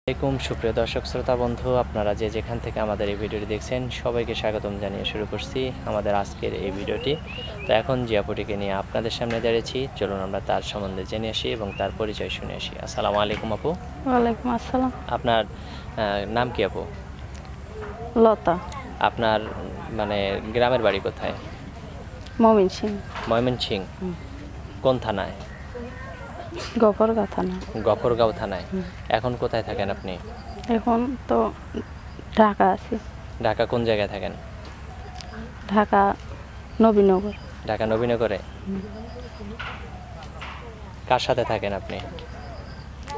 আসসালামু আলাইকুম সুপ্রিয় দর্শক শ্রোতা বন্ধু, আপনারা যে যেখান থেকে আমাদের এই ভিডিওটি দেখছেন সবাইকে স্বাগতম জানিয়ে শুরু করছি আমাদের আজকের এই ভিডিওটি। তো এখন যে আপুটিকে নিয়ে আপনাদের সামনে দাঁড়িয়েছি, চলুন আমরা তার সম্বন্ধে জেনে আসি এবং তার পরিচয় শুনে আসি। আসসালামু আলাইকুম আপু। ওয়ালাইকুম আসসালাম। আপনার নাম কি আপু? লতা। আপনার মানে গ্রামের বাড়ি কোথায়? ময়মনসিং। ময়মনসিং কোন থানায়? গফরগাঁও থানা। গফরগাঁও থানায়। এখন কোথায় থাকেন আপনি? এখন তো ঢাকা আছি। ঢাকা কোন জায়গায় থাকেন? ঢাকা নবীনগর। ঢাকা নবীনগরে। কার সাথে থাকেন আপনি?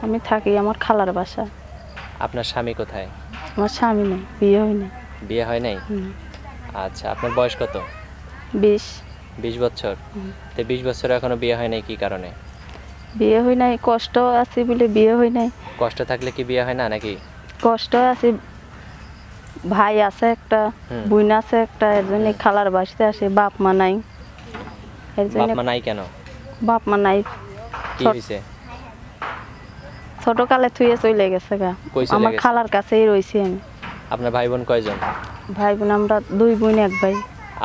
আমি থাকি আমার খালার বাসা। আপনার স্বামী কোথায়? আমার স্বামী নেই, বিয়ে হয় নাই। বিয়ে হয় নাই? আচ্ছা, আপনার বয়স কত? 20। 20 বছর। তো 20 বছর এখনো বিয়ে হয় নাই, কি কারণে? বিয়ে হয় নাই, কষ্ট আছে বলে বিয়ে হয় নাই। কষ্ট থাকলে কি বিয়ে হয় না নাকি? কষ্ট আছে, ভাই আছে একটা, বোন আছে একটা, এর জন্য খালার বাসাতে আসে। বাপ মা নাই, এর জন্য। বাপ মা নাই কেন? বাপ মা নাই, কি হইছে? ছোটকালে থুয়ে চলে গেছে গা। আমার খালার কাছেই রইছি আমি। আপনার ভাই বোন কয়জন? ভাই বোন আমরা 2 বোন 1 ভাই।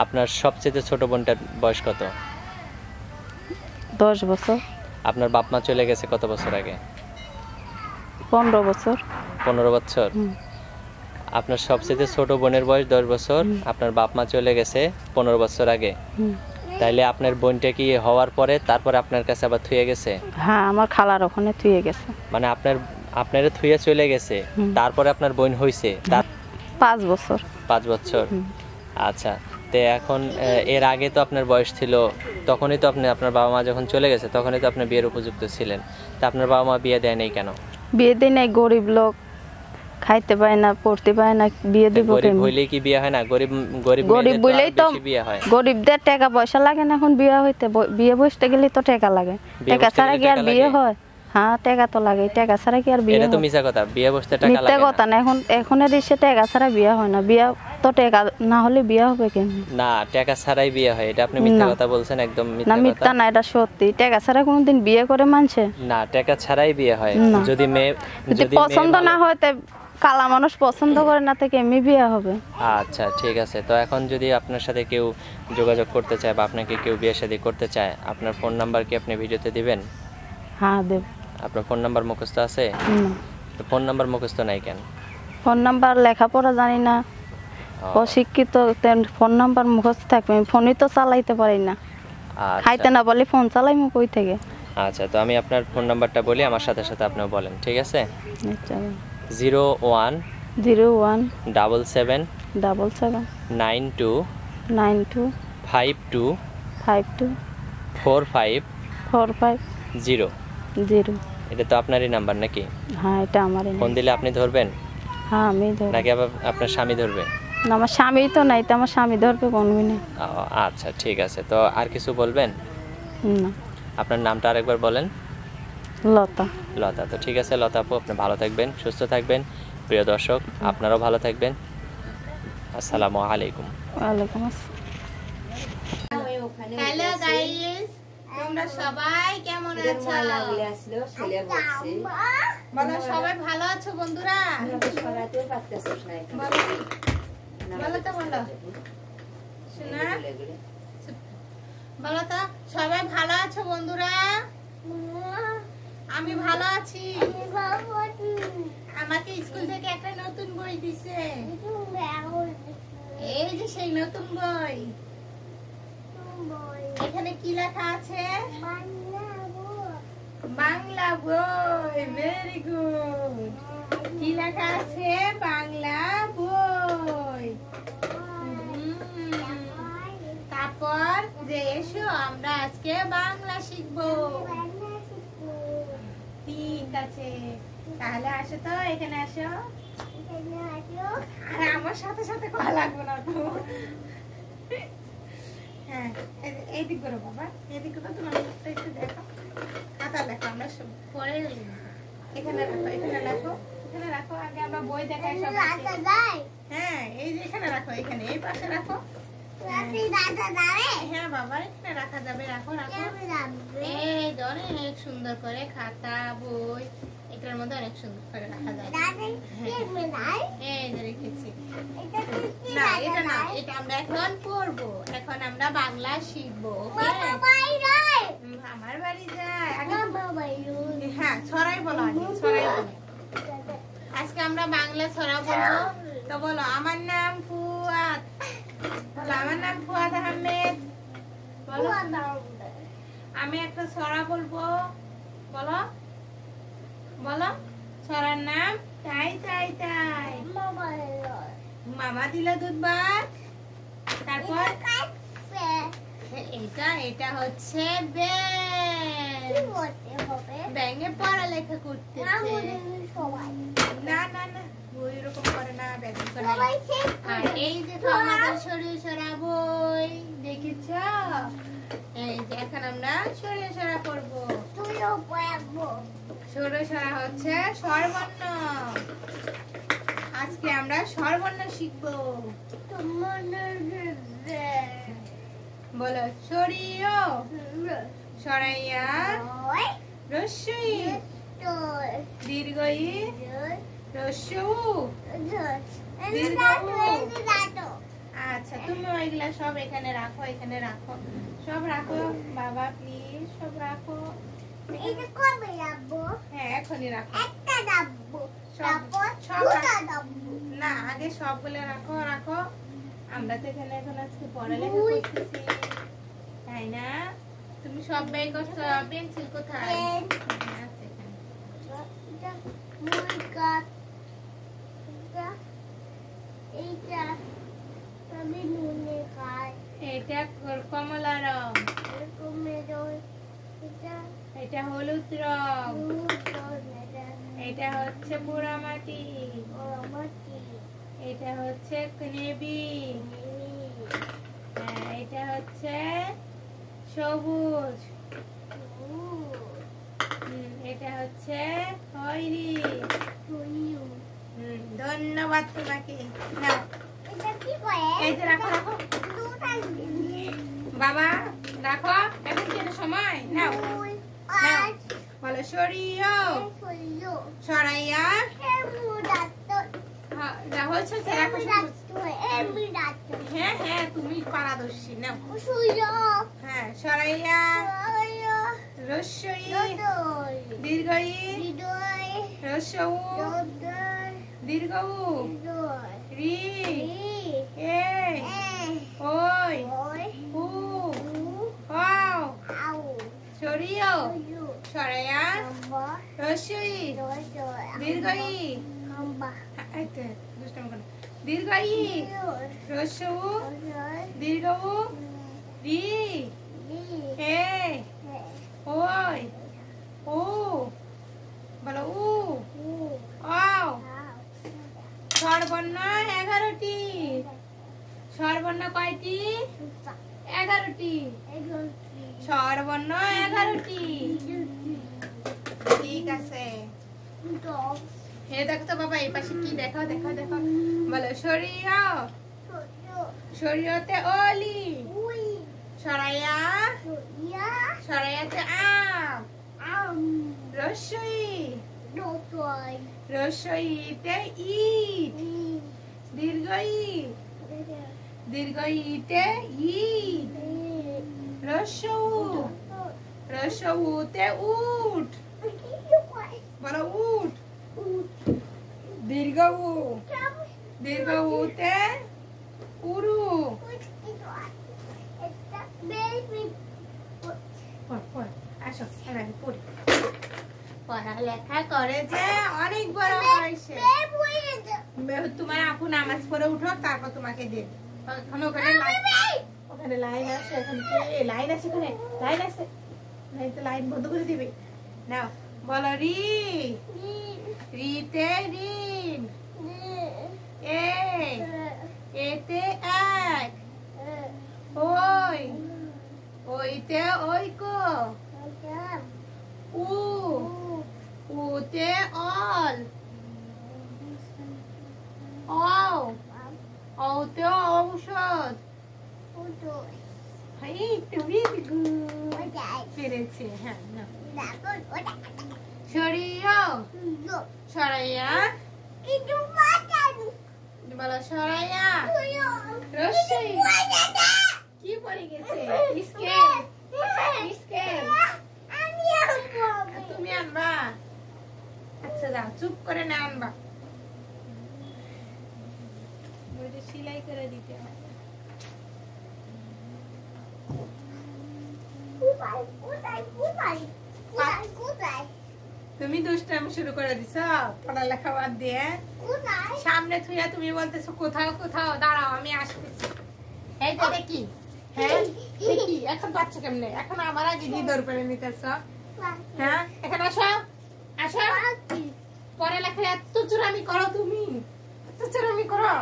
আপনার সবচেয়ে ছোট বোনটার বয়স কত? 10 বছর। আপনার বাপ মা চলে গেছে কত বছর আগে? 15 বছর। 15 বছর। আপনার সবচেয়ে ছোট বোনের বয়স 10 বছর, আপনার বাপ মা চলে গেছে 15 বছর আগে। তাইলে আপনার বোনটা কি হওয়ার পরে তারপরে আপনার কাছে আবার থুয়ে গেছে? হ্যাঁ, আমার খালার ওখানে থুয়ে গেছে। মানে আপনার থুয়ে চলে গেছে, তারপরে আপনার বোন হইছে 5 বছর। 5 বছর। আচ্ছা, তো এখন এর আগে তো আপনার বয়স ছিল, তখনই তো আপনার বাবা মা যখন চলে গেছে তখনই তো আপনি বিয়ের উপযুক্ত ছিলেন। তা আপনার বাবা মা বিয়ে দেয় নাই কেন? বিয়ে দেয় নাই, গরিব লোক, খাইতে পায় না, পড়তে পায় না, বিয়ে দেব কেন? গরিব হইলে কি বিয়ে হয় না? গরিব বলেই তো বিয়ে হয়। গরিবদের টাকা পয়সা লাগে না এখন বিয়ে হইতে। বিয়ে বসতে গেলে তো টাকা লাগে, টাকা ছাড়া কি আর বিয়ে হয়? হ্যাঁ, টাকা তো লাগে, টাকা ছাড়া কি আর বিয়ে হয়? এটা তো মিছা কথা, বিয়ে বসতে টাকা লাগে না। মিথ্যা কথা না, এখনের দেশে টাকা ছাড়া বিয়ে হয় না। বিয়ে তো টাকা না হলে বিয়ে হবে কেন? না, টাকা ছাড়াই বিয়ে হয়, এটা আপনি মিথ্যা কথা বলছেন, একদম মিথ্যা কথা। না, মিথ্যা না, এটা সত্যি। টাকা ছাড়া কোনোদিন বিয়ে করে মানছে না, টাকা ছাড়াই বিয়ে হয়। যদি পছন্দ না হয়, কালা মানুষ পছন্দ করে না, থেকে এমনি বিয়ে হবে। আচ্ছা, ঠিক আছে। তো এখন যদি আপনার সাথে কেউ যোগাযোগ করতে চায় বা আপনাকে কেউ বিয়ে শাদী করতে চায়, আপনার ফোন নাম্বার কি আপনি ভিডিওতে দিবেন? হ্যাঁ, দেব। আপনার ফোন নাম্বার মুখস্থ আছে? তো ফোন নাম্বার মুখস্থ নাই কেন? ফোন নাম্বার লেখাপড়া জানি না, অশিক্ষিত, ফোন নাম্বার মুখস্থ থাকবে? ফোনই তো চালাইতে পারি না। খাইতে না বলে ফোন চালাইমু কই থেকে? আচ্ছা, তো আমি আপনার ফোন নাম্বারটা বলি, আমার সাথে সাথে আপনিও বলেন, ঠিক আছে? আচ্ছা। 01 01 77 77 92 92 52 52 45 45 0। এটা তো আপনারই নাম্বার নাকি? হ্যাঁ, এটা আমারই। ফোন দিলে আপনি ধরবেন? হ্যাঁ, আমি ধরব। নাকি আপনার স্বামী ধরবে? না, আমার স্বামী তো নাই, তো আমার স্বামী ধরবে কোনদিন? আচ্ছা, ঠিক আছে। তো আর কিছু বলবেন? না। আপনার নামটা আরেকবার বলেন। লতা। লতা। তো ঠিক আছে লতা আপু, আপনি ভালো থাকবেন, সুস্থ থাকবেন। প্রিয় দর্শক, আপনারাও ভালো থাকবেন। আসসালামু আলাইকুম। ওয়ালাইকুম আসসালাম। হ্যালো গাইস, তোমরা সবাই কেমন আছো? বলো, সবাই ভালো আছো বন্ধুরা? বলো তো, বলো শোনা, বলো তো সবাই ভালো আছো বন্ধুরা? আমি ভালো আছি। আমাকে স্কুল থেকে একটা নতুন বই দিছে, এই যে সেই নতুন বই। এখানে কি লেখা আছে? বাংলা বই। Very good. কি লেখা আছে? বাংলা বই। তারপর যে এসো আমরা আজকে বাংলা শিখবো। ঠিক আছে, তাহলে আসো তো, এখানে আসো। আরে আমার সাথে সাথে কথা লাগবে না তো। হ্যাঁ, এইদিক করো বাবা, এইদিক করো। তোমার একটু দেখো, খাতা লেখো, আমরা পরে এখানে রাখো, এখানে রাখো, এখানে রাখো। আগে আমরা বই দেখাই সব। হ্যাঁ, এই যে এখানে রাখো, এখানে এই পাশে রাখো। হ্যাঁ বাবা, এখানে রাখা যাবে। রাখো রাখো। এই অনেক সুন্দর করে খাতা বই এটার মধ্যে অনেক সুন্দর করে রাখা যায়। এই যে রেখেছি। না এটা না, এটা আমরা এখন পড়বো, এখন আমরা বাংলা শিখবো। আমার বাড়ি যায় হ্যাঁ, ছড়াই বলো আগে, ছড়াই বলো। আজকে আমরা বাংলা ছড়া বলবো। তো বলো, আমার নাম ফুয়াদ। বলো, আমার নাম ফুয়াদ আহমেদ। বলো, আমি একটা ছড়া বলবো। বলো বলো, ছড়ার নাম তাই তাই তাই। মামা দিল দুধ ভাত। তারপর এটা হচ্ছে ব্যাঙে পড়ালেখা করতেছে। না না না, বই এরকম করে না, ব্যাঙে করে। আর এই যে আমাদের সরিয়ে সরা বই দেখেছ? এই যে এখন আমরা সরিয়ে সরা করবো। সরিয়ে সরা হচ্ছে স্বরবর্ণ। আজকে আমরা স্বরবর্ণ শিখবো। বলো, সরিয় সরাইয়া রস্যই দীর্ঘই রস্যু আচ্ছা, তুমি ওইগুলা সব এখানে রাখো, এখানে রাখো, সব রাখো বাবা, প্লিজ সব রাখো। হ্যাঁ, এখনই রাখো। না, আগে সবগুলো রাখো রাখো। আমরা তো এখানে এখন আজকে পড়ালেখা করতেছি, তাই না? তুমি সব বের করছো। পেন্সিল কোথায়? এটা কমলা রং, এটা হলুদ রং, এটা হচ্ছে পোড়ামাটি, এটা হচ্ছে নেভি, এটা হচ্ছে সবুজ, এটা হচ্ছে খয়েরি। ধন্যবাদ তোমাকে। এই যে রাখো রাখো বাবা, রাখো। এখন কি সময়? নাও নাও। বলো, সরিয়ে সরাইয়া হচ্ছে। হ্যাঁ হ্যাঁ, তুমি পারদর্শী। নাও। হ্যাঁ, সরাইয়া রস্যই দীর্ঘই রস্যউ দীর্ঘউ রি এ ওই উ আও সরিয় সরাইয়া রস্যই দীর্ঘই দীর্ঘই রস্যউ দীর্ঘউ রি এ ওই ও। বলো, উ আও। স্বরবর্ণ 11টি। স্বরবর্ণ কয়টি? 11টি। স্বরবর্ণ 11টি। ঠিক আছে। হে দেখো তো বাবা, এই পাশে কি? দেখো দেখো দেখো। বলো, সরিয়া সরিয়তে অলি সরাইয়া সরাইয়াতে আম রস্যই রস্যইতে ইট দীর্ঘই দীর্ঘইতে ইট রস্যউ রস্যউতে উট। বলো, উট। দীর্ঘউ দীর্ঘউতে উরু। আসো, পড়ি। পড়ালেখা করে যে অনেক বড় হয়েছে। তোমার আপু নামাজ পড়ে উঠো, তারপর তোমাকে দেবে। ওখানে লাইন আছে, লাইন আছে, ওখানে লাইন আছে, লাইন বন্ধ করে দিবে। নাও, বলো, রি রিতে ঋণ, এ এতে এক, ওই ওইতে ঐক্য, উ উতে অল, ও ওতে ঔষধ। পেরেছে। হ্যাঁ, সরিয়া সরাইয়া বলো সরাইয়া রশ্মি কি পড়ে গেছে স্কেল স্কেল তুমি আনবা আচ্ছা দাও চুপ করে না আনবা বইটা সেলাই করে দিতে হবে তুমি দুষ্টামি শুরু করে দিছ পড়ালেখা বাদ দিয়ে সামনে থুইয়া তুমি বলতেছো কোথাও কোথাও দাঁড়াও আমি আসতেছি এই তো দেখি হ্যাঁ দেখি এখন পাচ্ছ কেমনে এখন আমার আগে দিয়ে দৌড় করে নিতেছ হ্যাঁ এখানে আসো আসো পড়ালেখা এত চুরামি করো তুমি এত চুরামি করো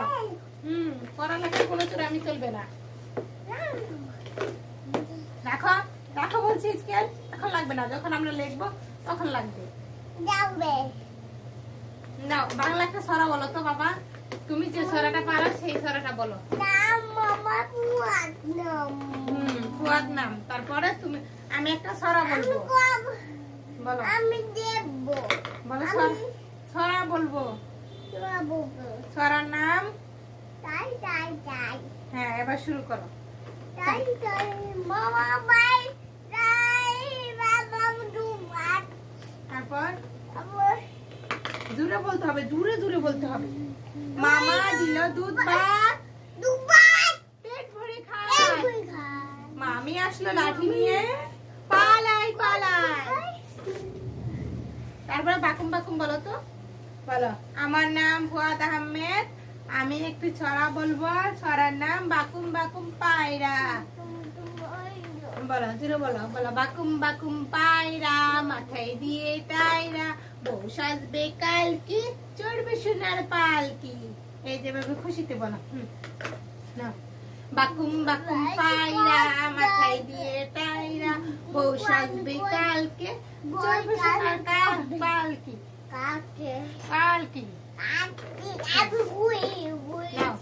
পড়ালেখার কোনো চুরামি চলবে না দেখো দেখো বলছি স্কেল এখন লাগবে না যখন আমরা লিখবো তখন লাগবে নাও বাংলা একটা ছড়া বলো তো বাবা তুমি যে ছড়াটা পারো সেই ছড়াটা বলো ফুয়াদ নাম তারপরে তুমি আমি একটা ছড়া বলবো বলো আমি দেব বলো ছড়া বলবো ছড়ার নাম তাই তাই তাই হ্যাঁ এবার শুরু করো তাই তাই মামা বাই তাই বাবা দুবার তারপর আবার দূরে বলতে হবে দূরে দূরে বলতে হবে মামা দিল দুধ ভাত দুবার পেট ভরে খায় মামি আসলো লাঠি নিয়ে পালাই পালাই তারপরে বাকুম বাকুম বলো তো বলো আমার নাম ফুয়াদ আহমেদ আমি একটু ছড়া বলবো ছড়ার নাম বাকুম বাকুম পায়রা বলো জোরে বলো বলো বাকুম বাকুম পায়রা মাথায় দিয়ে টায়রা বউ সাজবে কালকি চড়বে সোনার পালকি এই যে ভাবে খুশিতে বলো না বাকুম বাকুম পায়রা মাথায় দিয়ে টায়রা বউ সাজবে কালকে চড়বে সোনার পালকি কাকে পালকি আমি বুই বুই নাও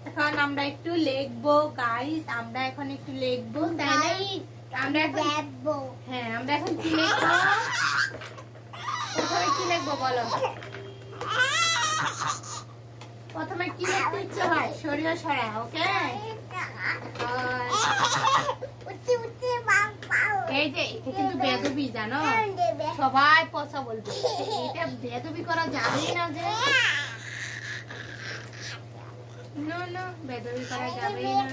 এখন আমরা একটু লিখবো গাইস আমরা এখন একটু লিখবো তাই না আমরা এখন দেব হ্যাঁ আমরা এখন কি লিখবো প্রথমে কি লিখবো বলো প্রথমে কি লিখতে ইচ্ছে হয় সরিয়ে সরা ওকে উঠি উঠি বাবা এই যে এটা কিন্তু বেদবি জানো সবাই পচা বলবে এটা বেদবি করা যাবেই না যে নো নো বেদবি করা যাবেই না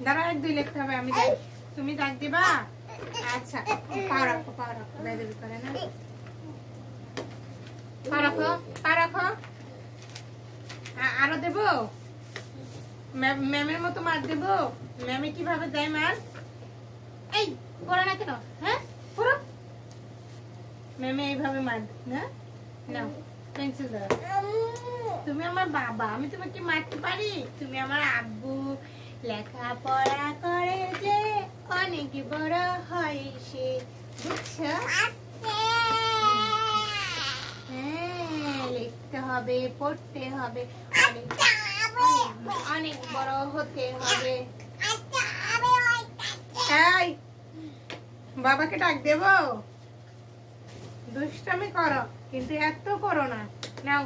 দাঁড়া এক দুই লিখতে হবে আমি যাই তুমি ডাক দিবা আচ্ছা পা রাখো বেদবি করে না পা রাখো আরো দেবো ম্যামের মতো মার দেবো ম্যামে কিভাবে দেয় মার এই পড়ো না কেন হ্যাঁ পড়ো ম্যামে এইভাবে মার না নাও পেন্সিল দাও তুমি আমার বাবা আমি তোমাকে মারতে পারি তুমি আমার আব্বু লেখাপড়া করে যে অনেক বড় হয় সে বুঝছো হ্যাঁ লিখতে হবে পড়তে হবে অনেক বড় হতে হবে এই বাবাকে ডাক দেবো দুষ্টামি করো কিন্তু এত করো না নাও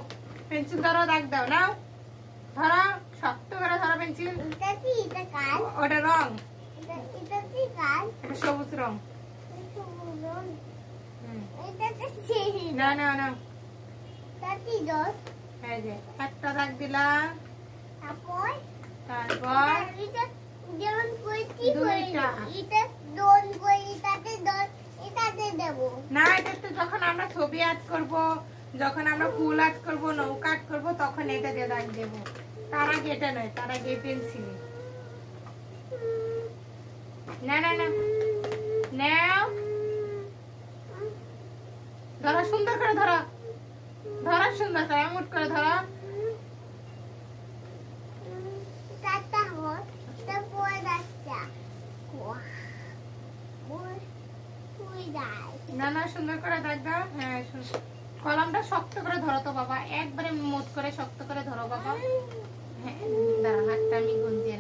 পেন্সিল ধরো দাগ দাও নাও ধরো শক্ত করে ধরো পেন্সিল ওটা রং এটা সবুজ রং না না না এই যে একটা দাগ দিলাম তারপর না এটা যখন আমরা ছবি আর্ট করব যখন আমরা ফুল আর্ট করব নৌকা আর্ট করব তখন এটা দিয়ে দাগ দেবো তার আগে এটা নয় তার আগে পেন্সিল না না না নাও ধরো সুন্দর করে ধরো সুন্দর করে মুট করে ধরো না না সুন্দর করে দাগ দাও হ্যাঁ কলমটা শক্ত করে ধরো তো বাবা একবারে মোট করে শক্ত করে ধরো বাবা হ্যাঁ দাঁড়া হাতটা আমি গুঞ্জি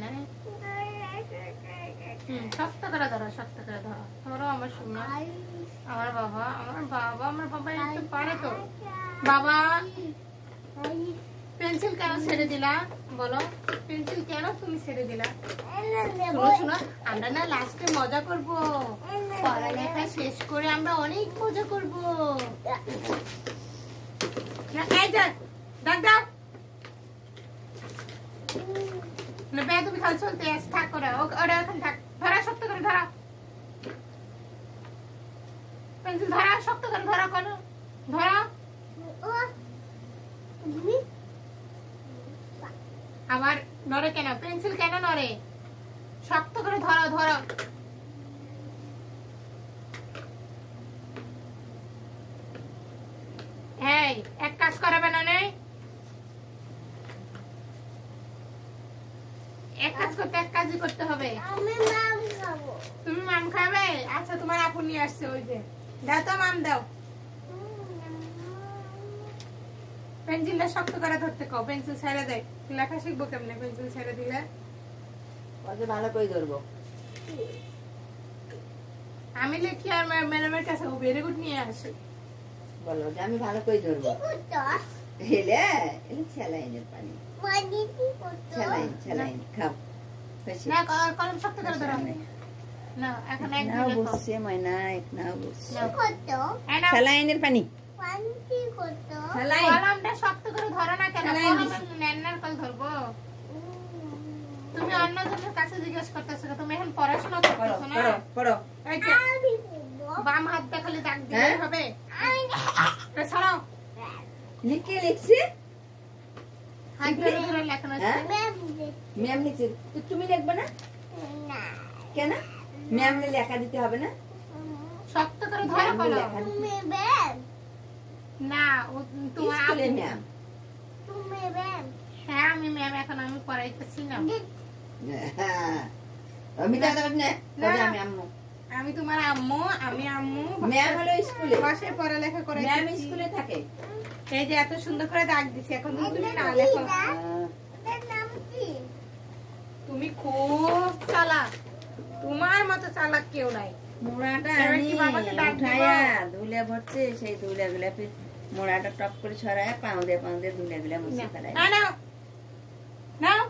শক্ত করে ধরো, শক্ত করে ধরো। ধরো আমার সোনা, আমার বাবা, আমার বাবা একটু পারে তো। বাবা পেন্সিল কেন ছেড়ে দিলা বলো? পেন্সিল কেন তুমি ছেড়ে দিলা? শোনো শোনো, আমরা না লাস্টে মজা করব, পড়ালেখা শেষ করে আমরা অনেক মজা করব। না এই যা ডাক দাও না, বে তুমি খালি চলতে আস, থাক করে ওরা এখন থাক। ধরা শক্ত করে ধরা, পেন্সিল ধরা, শক্ত করে ধরা, করো ধরা। আবার নড়ে কেন? পেন্সিল কেন নড়ে? শক্ত করে ধরো, ধরো। এই এক কাজ করাবে না, নেই এক কাজ করতে এক কাজই করতে হবে। তুমি মাম খাবে? আচ্ছা তোমার আপু নিয়ে আসছে, ওই যে দাও তো মাম দাও। পেন্সিলটা শক্ত করে ধরতে কও, পেন্সিল ছেড়ে দেয়। লেখা শিখবো কেমনে পেন্সিল ছেড়ে দিলে? ভালো করে ধরবো। আমি লিখি আর ম্যাডামের কাছে ও ভেরি গুড নিয়ে আসে। বলো যে আমি ভালো করে ধরবো। এলে স্যালাইনের পানি, স্যালাইন খাও। না কলম শক্ত করে ধরো না, এখন এক নাও দিলে বসছে ময়না, এক নাও বসছে। না স্যালাইনের পানি, স্যালাইন। কলমটা শক্ত করে ধরো না কেন? কলম নেন্নার কল ধরবো। তুমি অন্যজনের কাছে জিজ্ঞেস করতেছো, তুমি এখন পড়াশোনা পড়ো করতেছো না? পড়ো পড়ো। এই যে বাম হাতটা খালি দাগ দিলে হবে। ছাড়াও, লিখে লিখছে, হাত ধরে ধরে লেখানো আছে। ম্যাম লিখছে, তুমি লিখবে না কেন? ম্যাম লেখা দিতে হবে না? শক্ত করে ধরো ম্যাম কলম। লেখা দিতে না ও তোমার স্কুলে আপু। ম্যাম। হ্যাঁ আমি ম্যাম, এখন আমি পড়াইতেছি না। আমি দাদা না, না। আমি আম্মু। আমি তোমার আম্মু, আমি আম্মু ম্যাম হলো স্কুলে, বাসায় পড়ালেখা করে। ম্যাম স্কুলে থাকে। এই যে এত সুন্দর করে দাগ দিছি, এখন যদি তুমি না লেখো। তুমি খুব চালাক, তোমার মতো চালাক কেউ নাই। মোড়াটা এবার আমি কি বাবাকে ডাক দিব? উঠায়া ধুলে ভরছে, সেই ধুলে গুলা মোড়াটা টপ করে ছড়ায় পাউদে পাউদে ধুলে গুলা মুছে ফেলায়। না নাও নাও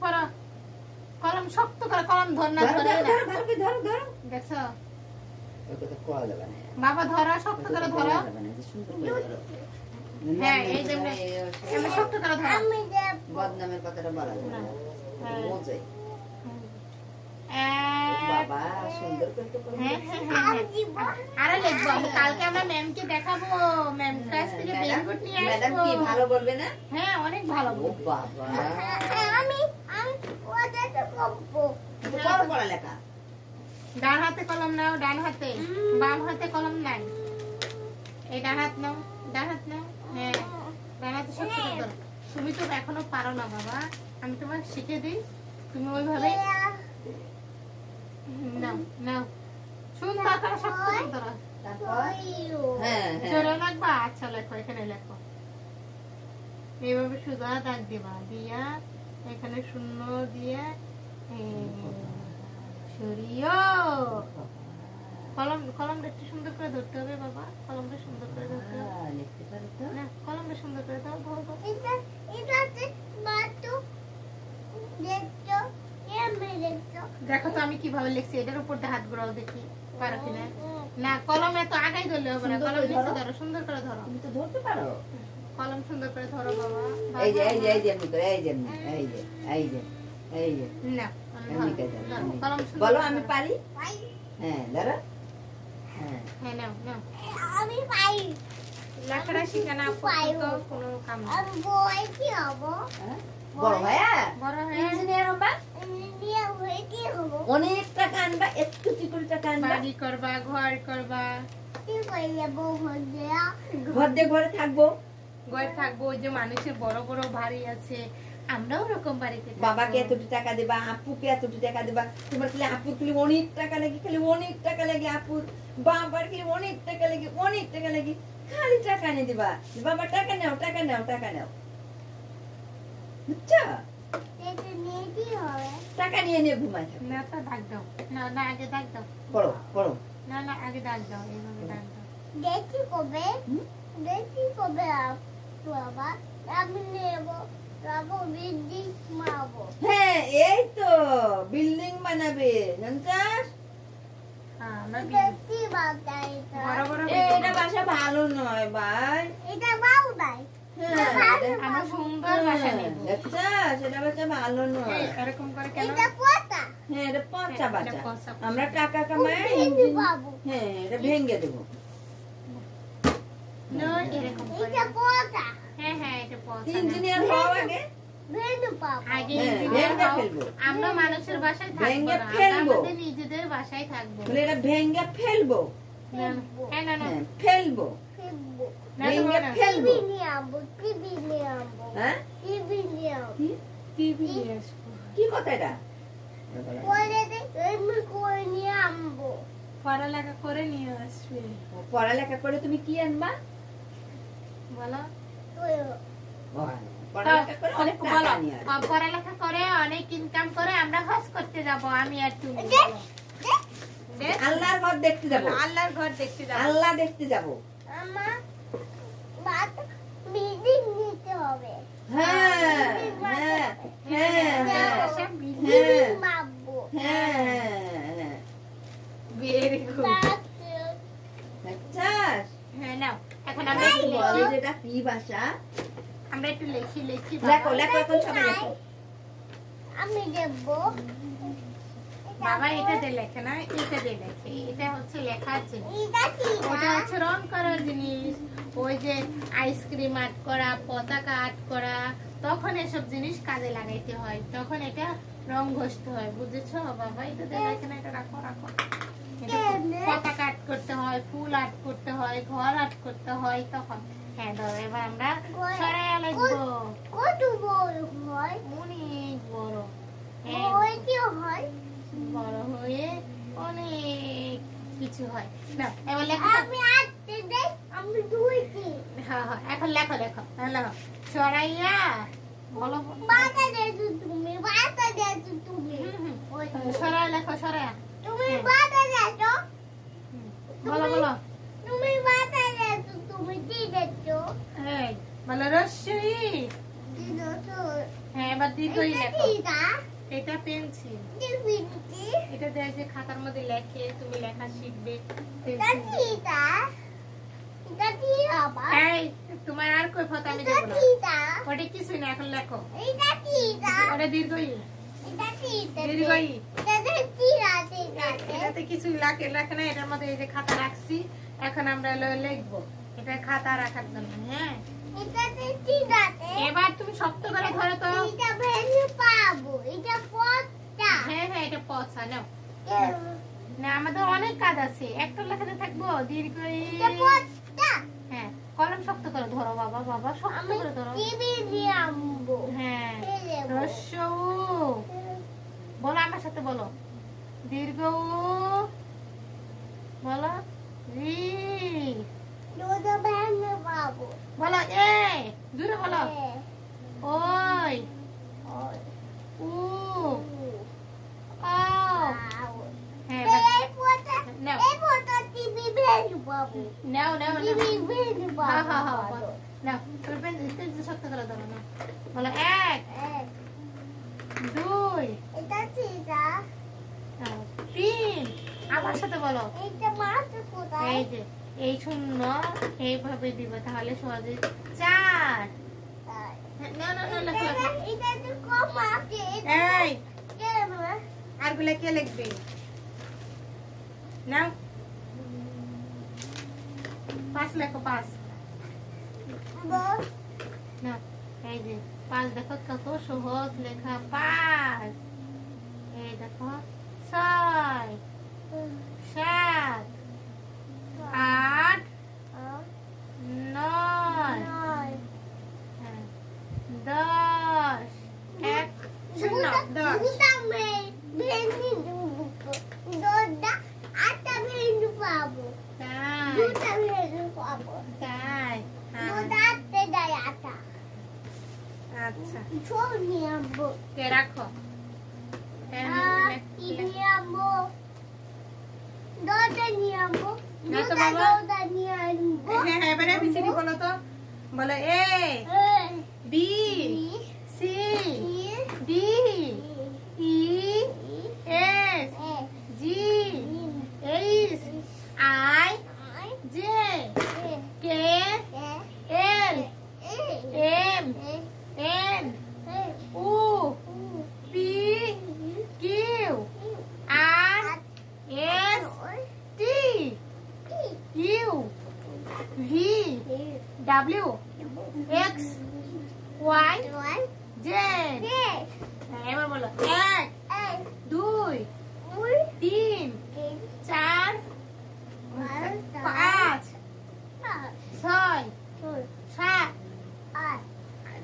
পড়ো, কলম শক্ত করে, কলম ধর না, ধরো ধরে ধরো না। ধরো, ভালো করে ধরো ধরো। দেখছো ওই কথা কোয়া যাবে না, বাবা ধরো, শক্ত ওই করে কথা ধরো। কোয়া যাবে না, যে সুন্দর করে ধরো। হ্যাঁ এই যে এমনি শক্ত করে ধরো। বদনামের কথাটা বলা যাবে না, হ্যাঁ। মজাই। এক, বাবা সুন্দর করে তো করে হ্যাঁ হ্যাঁ হ্যাঁ। আরে লিখবো আমি, কালকে আমরা ম্যামকে দেখাবো, ম্যাম কাছ থেকে বের গুড নিয়ে ম্যাডাম আসবো। কি ভালো বলবে না? হ্যাঁ অনেক ভালো ও বলবো। বাবা, আমি ওটাতে করবো। তো বড় পড়ালেখা। ডান হাতে কলম নাও, ডান হাতে। বাম হাতে কলম নাই। এই ডান হাত নাও, ডান হাত নাও। হ্যাঁ ডান হাতে শক্ত করে ধরো। তুমি তো এখনো পারো না বাবা, আমি তোমাকে শিখে দিই, তুমি ওইভাবে নাও নাও। সুন্দর করে শক্ত করে ধরো। তারপর হ্যাঁ হ্যাঁ জোরে লাগবা? আচ্ছা লেখো, এখানে লেখো। এইভাবে সোজা দাগ দিবা, দিয়া এখানে শূন্য দিয়ে সরিও। কলমটা একটু সুন্দর করে ধরতে হবে বাবা, কলমটা সুন্দর করে ধরতে হবে। লিখতে পারো তো? না কলমটা সুন্দর করে দাও, ধরো। এটাতে মাত্র দেখছো, এমনি দেখছো। দেখো তো আমি কিভাবে লিখছি, এটার উপর দিয়ে হাত ঘোরাও দেখি পারো কিনা। না কলমে তো আগাই ধরলে হবে না, সুন্দর কলম করে নিচে ধরো। ধরো, সুন্দর করে ধরো। তুমি তো ধরতে পারো। কলম সুন্দর করে ধরো বাবা। এই যে এই যে এই যে এমনি করে, এই যে এমনি, এই যে এই যে এই যে না এমনি করে ধরো, ধরো, এমনি। কলম সুন্দর বলো করে আমি ধরো। পারি। পাই, হ্যাঁ ধরো। হ্যাঁ হ্যাঁ নাও নাও। আমি পাই। লেখাটা শিখে না পর্যন্ত কোনো কাম নেই। আমি বই কি হবো? হ্যাঁ? বড় ভাইয়া বড় হয়ে ইঞ্জিনিয়ার হবা, ইন্ডিয়া হয়ে কি হবো? অনেক টাকা আনবা, একটু চিকুরি টাকা আনবা, বাড়ি করবা, ঘর করবা, কি করলে বউ হয়ে ঘর দিয়ে ঘরে থাকবো, ঘর থাকবো। ওই যে মানুষের বড় বড় বাড়ি আছে, আমরাও ওরকম বাড়িতে থাকবো। বাবাকে এতটি টাকা দেবা, আপুকে এতটি টাকা দেবা। তোমার খালি আপু খালি অনেক টাকা লাগে, খালি অনেক টাকা লাগে আপুর, বাবার খালি অনেক টাকা লাগে, অনেক টাকা লাগে, খালি টাকা এনে দিবা। বাবা টাকা নাও, টাকা নাও, টাকা নাও, বুঝছো? দেখে নিয়ে কি হবে? টাকা নিয়ে নিয়ে ঘুমায় থাকো। না তো ডাক দাও, না না আগে ডাক দাও, পড়ো পড়ো। না না আগে ডাক দাও, এইভাবে ডাক দাও। দেখি কবে? হুম? দেখি কবে বাবা? আমি নেব, বাবা বিদ্যুৎ মারবো। হ্যাঁ এই তো বিল্ডিং বানাবে জানতাস? হ্যাঁ আমরা দেখি বাবা এটা। বড় বড় এটা বাসা ভালো নয় ভাই। এটা বাবু নাই। হ্যাঁ আমরা সুন্দর বাসা নেব। দেখছাস এটা বাসা ভালো নয়। এই, এরকম করে কেন? এটা পোতা। হ্যাঁ এটা পচা এটা বাসা। পচা। আমরা টাকা কামাই বিদ্যুৎ বাবু। হ্যাঁ এটা ভেঙে দেবো। না, এরকম করে। এটা পোতা। হ্যাঁ হ্যাঁ এটা পছন্দ। ইঞ্জিনিয়ার হওয়া আগে ভেনু পাবো। আগে হ্যাঁ, ইঞ্জিনিয়ার ভেঙে হও। ফেলবো। আমরা মানুষের বাসায় থাকবো ভেঙে না, আমরা ফেলবো। আমাদের নিজেদের বাসায় থাকবো। বলে এটা ভেঙে ফেলবো। না, হ্যাঁ না না হ্যাঁ ফেলবো। ফেলবো। না তো ভেঙে না। ফেলবো। টিভি নিয়ে আনবো, টিভি নিয়ে আনবো। হ্যাঁ টিভি নিয়ে আনবো। কি? টিভি নিয়ে আসবো। কি কথা এটা? করে দে, এমনি করে নিয়ে আনবো। পড়ালেখা করে নিয়ে আসবে। পড়ালেখা করে তুমি কি আনবা? বলো পড়ালেখা করে অনেক বলো, টাকা নিয়ে আসবে। পড়ালেখা করে অনেক ইনকাম করে আমরা হজ করতে যাব, আমি আর তুমি। দে, বলো। দে। আল্লাহর ঘর দেখতে যাবো। আল্লাহর ঘর দেখতে যাব। আল্লাহ দেখতে যাবো। আমার ভাত বিদ্যুৎ নিতে হবে। হ্যাঁ হ্যাঁ হ্যাঁ হ্যাঁ টিভি মারবো। হ্যাঁ ভেরি গুড। দেখছাস? হ্যাঁ নাও, এখন আমরা একটু বলো লিখি। যে এটা কি ভাষা? আমরা একটু লিখি লেখো লেখো এখন সবাই লেখো। আমি দেবো। বাবা এটা দিয়ে লেখে না, এটা দিয়ে লেখে। এটা হচ্ছে লেখার জিনিস, এটা কি ওটা হচ্ছে রং করার জিনিস। ওই যে আইসক্রিম আর্ট করা, পতাকা আর্ট করা, তখন এসব জিনিস কাজে লাগাইতে হয়, তখন এটা রং ঘষতে হয়, বুঝেছো বাবা? এটা দিয়ে লেখে না, এটা রাখো রাখো। এটা পতাকা আর্ট করতে হয়, ফুল আর্ট করতে হয়, ঘর আর্ট করতে হয়, তখন। হ্যাঁ ধরো, এবার আমরা সরাইয়া লিখবো। কত বড় হয়? অনেক বড়। হ্যাঁ, ওই কি হয়? বড় হয়ে অনেক কিছু হয়। না এবার লেখো। আমি আটতে দেই, আমি দুইটি। হ্যাঁ হ্যাঁ, এখন লেখো লেখো। হ্যাঁ লেখো। সরাইয়া বলো। বাতা দেছো তুমি, বাতা দেছো তুমি। ওই সরাইয়া লেখো, সরাইয়া। তুমি বাতা দেছো, বলো বলো। তুমি বাতা দেছো, তুমি কি দেছো? এই বলো রস্যই। কি দেছো? হ্যাঁ এবার দীর্ঘই এটা লেখো। কি দা? এটা পেন্সিল। কি বিনতি? এটা দেয় যে খাতার মধ্যে লেখে, তুমি লেখা শিখবে। এটা কি দা? এটা কি আবার? এই তোমার আর কই ফটো আমি এটা দেবো না। কি দা? ওটা কিছুই না, এখন লেখো। এটা কি দা? ওটা দীর্ঘই। এটা কি দা? দীর্ঘই। এটা কি আছে? এটাতে কিছু লেখে না, এটার মধ্যে এই যে খাতা রাখছি, এখন আমরা লিখবো। এটা খাতা রাখার জন্য। হ্যাঁ এটা কি আছে? এবার তুমি শক্ত করে ধরো তো। এটা ভেঙে পাবো, এটা পচা। হ্যাঁ হ্যাঁ এটা পচা নাও। না আমাদের অনেক কাজ আছে, একটা লেখাতে থাকবো দীর্ঘই। এটা পচা। হ্যাঁ কলম শক্ত করে ধরো বাবা, বাবা শক্ত আমি করে ধরো। টিভি দিয়ে আনবো। হ্যাঁ ফেলবো। রস্য উ। বলো আমার সাথে বলো। দীর্ঘ উ। বলো রি। দুটো ভেঙে পাবো। বলো এ। জোরে বলো। ওই ওই, উ। উ, ও। আউ। হ্যাঁ এই পচা, নাও এই পচা টিভি ভেঙে পাবো। নাও নাও নাও। টিভি ভেঙে হ্যাঁ হ্যাঁ পাবো। হ্যাঁ নাও তোর পেন্সিল শক্ত করে ধরো না। বলো এক এক, দুই এটা কি দা? তিন। আমার সাথে বলো। এটা মাছ কোথায়? এই যে এই শূন্য এইভাবে দিব, তাহলে সহজে চার। না না না লেখো লেখো। এটা তো কম আছে। এই কেন? আর গুলা কে লিখবে? নাও পাঁচ লেখো, পাঁচ। বল। না এই যে পাঁচ, দেখো কত সহজ লেখা। পাঁচ। এই দেখো ছয়, সাত, আট, নয়, হ্যাঁ, 10, এক শূন্য 10। দুটা ভেঙে দুটা আটটা ভেঙে পাবো। তাই দুটা ভেঙে পাবো। তাই হ্যাঁ, দুটা আটতে দেয় আটা। আচ্ছা ছোট নিয়ে আনবো। কে রাখো। না তো বাবা হ্যাঁ এবারে ABCD বলো তো বলো A B C D E F G H I J K L M N O P Q R S T U V W X Y Z এবার বলো 1 2 3 4 5 6 7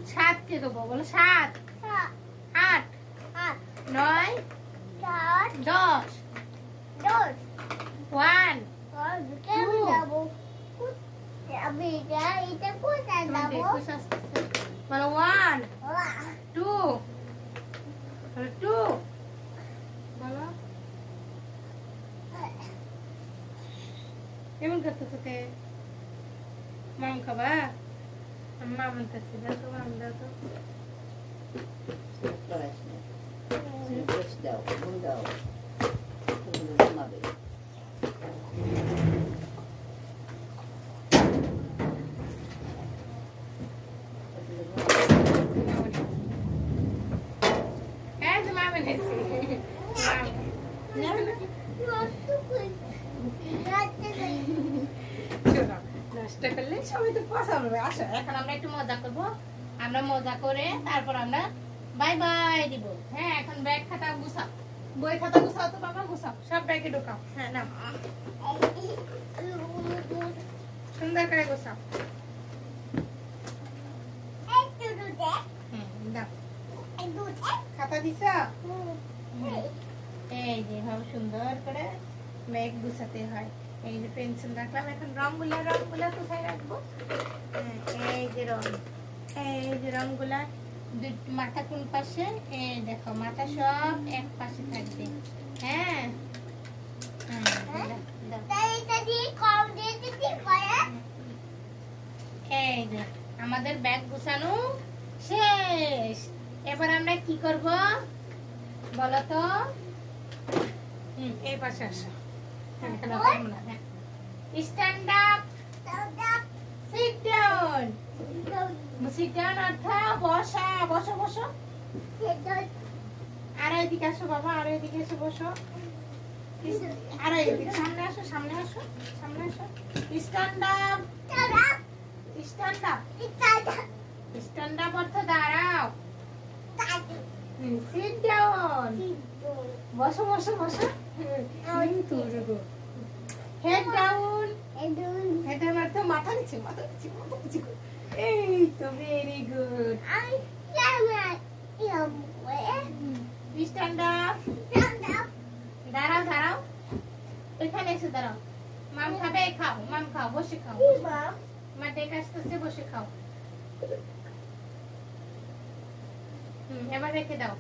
7 কে দেবো বলো 7 8 9 10 1 বলো 1 2 2 বলো কেমন করতেছো তে মাম খাবা আম্মা বলতেছি দাও তো মাম দাও তো দাও ঘুমাবে হ্যাঁ তো মা বানিয়েছি নষ্ট করলে সবাই তো পছন্দ হবে আসো এখন আমরা একটু মজা করবো আমরা মজা করে তারপর আমরা বাই বাই দিব হ্যাঁ এখন ব্যাগ খাতা গুছাও বই খাতা গুছাও তো বাবা গুছাও সব ব্যাগে ঢোকাও হ্যাঁ না সুন্দর করে গুছাও দাও খাতা দিছ এই যে ভাবে সুন্দর করে ব্যাগ গুছাতে হয় এই যে পেন্সিল রাখলাম এখন রংগুলা কোথায় রাখবো এই যে রংগুলা মাথা কোন পাশে এই দেখো মাথা সব এক পাশে থাকবে হ্যাঁ এই যে আমাদের ব্যাগ গুছানো শেষ এবার আমরা কি করব বলো তো এই পাশে আসো স্ট্যান্ড আপ সিট ডাউন অর্থ বসা বসো আর এদিকে আসো বাবা আর এদিকে এসে বসো আর এদিকে সামনে আসো স্ট্যান্ড আপ অর্থ দাঁড়াও সিট ডাউন বসো হেড ডাউন হেডের অর্থ মাথা নিচে এই তো ভেরি গুড স্ট্যান্ড আপ দাঁড়াও এখানে এসে দাঁড়াও মাম খাবে খাও বসে খাও মা ডেকে আসতেছে বসে খাও এবার রেখে দাও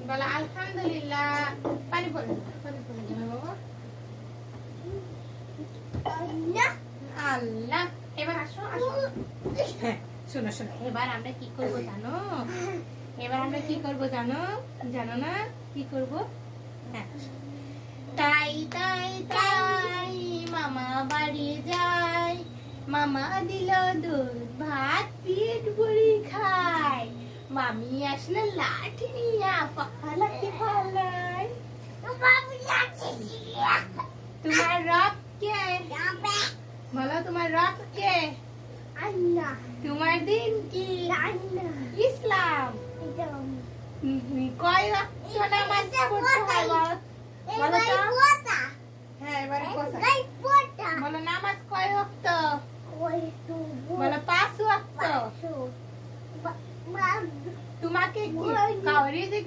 বলো আলহামদুলিল্লাহ পানি পড়ে যাবে বাবা আল্লাহ এবার আসো হ্যাঁ শোনো এবার আমরা কি করবো জানো না কি করবো হ্যাঁ তাই মামা বাড়ি যাই মামা দিল দুধ ভাত পেট ভরি খায় মামি আসলে লাঠি নিয়ে পালাতে পালাই তোমার রব কে বলো তোমার রব কে আল্লাহ তোমার দিন কি ইসলাম কয় ওয়াক্ত নামাজ পড়তে হয় বলো তো হ্যাঁ এবারে বলো নামাজ কয় ওয়াক্ত বলো 5 ওয়াক্ত তোমাকে কি খাও রিজিক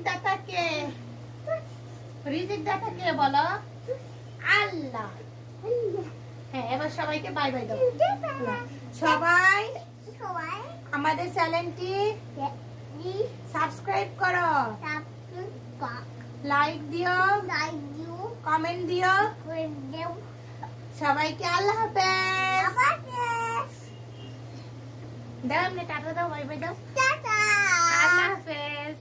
দাতা কে বলো আল্লাহ হ্যাঁ এবার সবাইকে বাই বাই দাও সবাই আমাদের চ্যানেলটি সাবস্ক্রাইব করো, লাইক দিও, কমেন্ট দিও। সবাইকে আল্লাহ হাফেজ। দাও এমনি টাটা দাও, বাই বাই দাও। আল্লাহ হাফেজ।